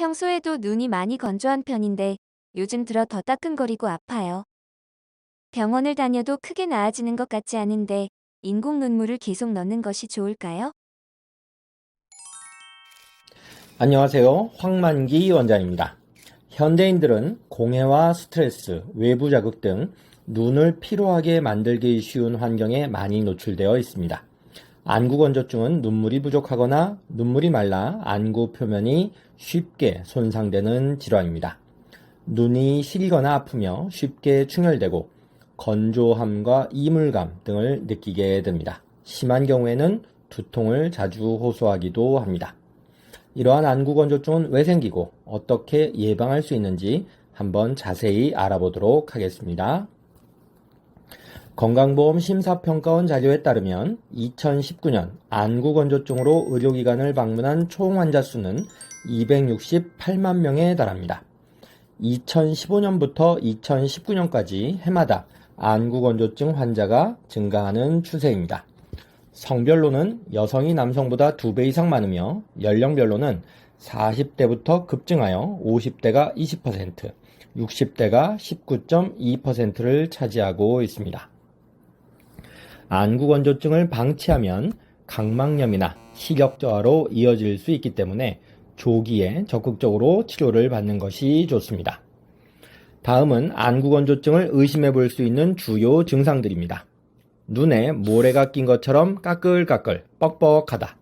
평소에도 눈이 많이 건조한 편인데 요즘 들어 더 따끔거리고 아파요. 병원을 다녀도 크게 나아지는 것 같지 않은데 인공 눈물을 계속 넣는 것이 좋을까요? 안녕하세요. 황만기 원장입니다. 현대인들은 공해와 스트레스, 외부 자극 등 눈을 피로하게 만들기 쉬운 환경에 많이 노출되어 있습니다. 안구 건조증은 눈물이 부족하거나 눈물이 말라 안구 표면이 쉽게 손상되는 질환입니다. 눈이 시리거나 아프며 쉽게 충혈되고 건조함과 이물감 등을 느끼게 됩니다. 심한 경우에는 두통을 자주 호소하기도 합니다. 이러한 안구 건조증은 왜 생기고 어떻게 예방할 수 있는지 한번 자세히 알아보도록 하겠습니다. 건강보험 심사평가원 자료에 따르면 2019년 안구 건조증으로 의료기관을 방문한 총 환자 수는 268만 명에 달합니다. 2015년부터 2019년까지 해마다 안구 건조증 환자가 증가하는 추세입니다. 성별로는 여성이 남성보다 2배 이상 많으며 연령별로는 40대부터 급증하여 50대가 20%, 60대가 19.2%를 차지하고 있습니다. 안구 건조증을 방치하면 각막염이나 시력 저하로 이어질 수 있기 때문에 조기에 적극적으로 치료를 받는 것이 좋습니다. 다음은 안구 건조증을 의심해 볼 수 있는 주요 증상들입니다. 눈에 모래가 낀 것처럼 까끌까끌 뻑뻑하다.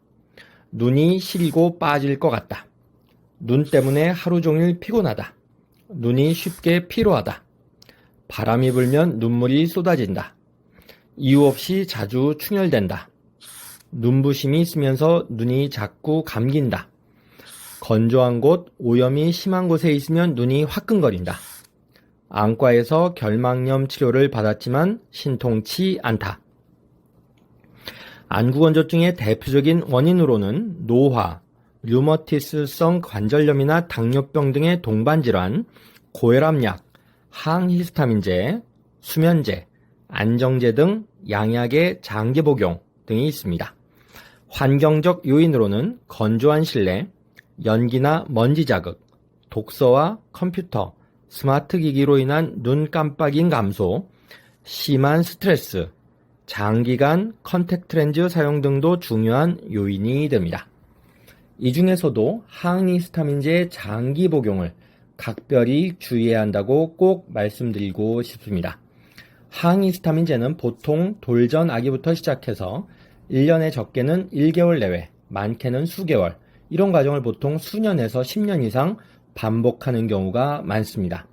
눈이 시리고 빠질 것 같다. 눈 때문에 하루 종일 피곤하다. 눈이 쉽게 피로하다. 바람이 불면 눈물이 쏟아진다. 이유 없이 자주 충혈된다. 눈부심이 있으면서 눈이 자꾸 감긴다. 건조한 곳, 오염이 심한 곳에 있으면 눈이 화끈거린다. 안과에서 결막염 치료를 받았지만 신통치 않다. 안구 건조증의 대표적인 원인으로는 노화, 류머티스성 관절염이나 당뇨병 등의 동반질환, 고혈압약, 항히스타민제, 수면제, 안정제 등 양약의 장기 복용 등이 있습니다. 환경적 요인으로는 건조한 실내, 연기나 먼지 자극, 독서와 컴퓨터, 스마트 기기로 인한 눈 깜빡임 감소, 심한 스트레스, 장기간 컨택트 렌즈 사용 등도 중요한 요인이 됩니다. 이 중에서도 항히스타민제의 장기 복용을 각별히 주의해야 한다고 꼭 말씀드리고 싶습니다. 항히스타민제는 보통 돌전 아기부터 시작해서 1년에 적게는 1개월 내외, 많게는 수개월, 이런 과정을 보통 수년에서 10년 이상 반복하는 경우가 많습니다.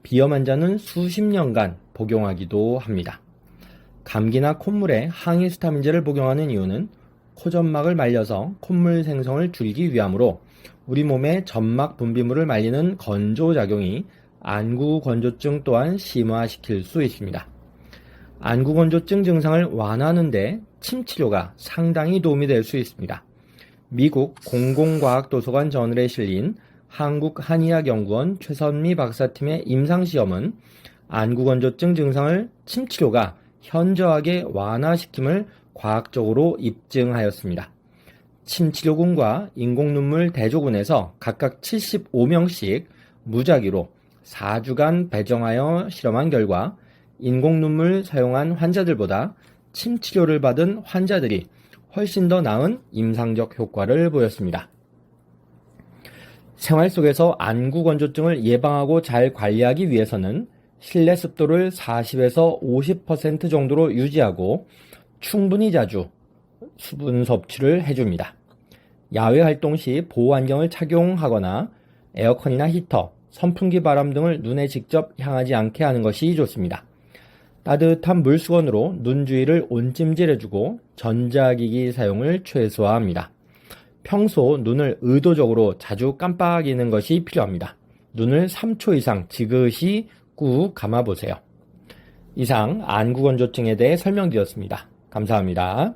비염 환자는 수십 년간 복용하기도 합니다. 감기나 콧물에 항히스타민제를 복용하는 이유는 코점막을 말려서 콧물 생성을 줄이기 위함으로 우리 몸의 점막 분비물을 말리는 건조작용이 안구 건조증 또한 심화시킬 수 있습니다. 안구 건조증 증상을 완화하는 데 침 치료가 상당히 도움이 될 수 있습니다. 미국 공공과학도서관 저널에 실린 한국한의학연구원 최선미 박사팀의 임상시험은 안구 건조증 증상을 침 치료가 현저하게 완화시킴을 과학적으로 입증하였습니다. 침치료군과 인공눈물 대조군에서 각각 75명씩 무작위로 4주간 배정하여 실험한 결과 인공눈물 사용한 환자들보다 침치료를 받은 환자들이 훨씬 더 나은 임상적 효과를 보였습니다. 생활 속에서 안구 건조증을 예방하고 잘 관리하기 위해서는 실내 습도를 40에서 50% 정도로 유지하고 충분히 자주 수분 섭취를 해줍니다. 야외 활동 시 보호 안경을 착용하거나 에어컨이나 히터, 선풍기 바람 등을 눈에 직접 향하지 않게 하는 것이 좋습니다. 따뜻한 물수건으로 눈 주위를 온찜질해주고 전자기기 사용을 최소화합니다. 평소 눈을 의도적으로 자주 깜빡이는 것이 필요합니다. 눈을 3초 이상 지그시 꾹 감아보세요. 이상 안구 건조증에 대해 설명드렸습니다. 감사합니다.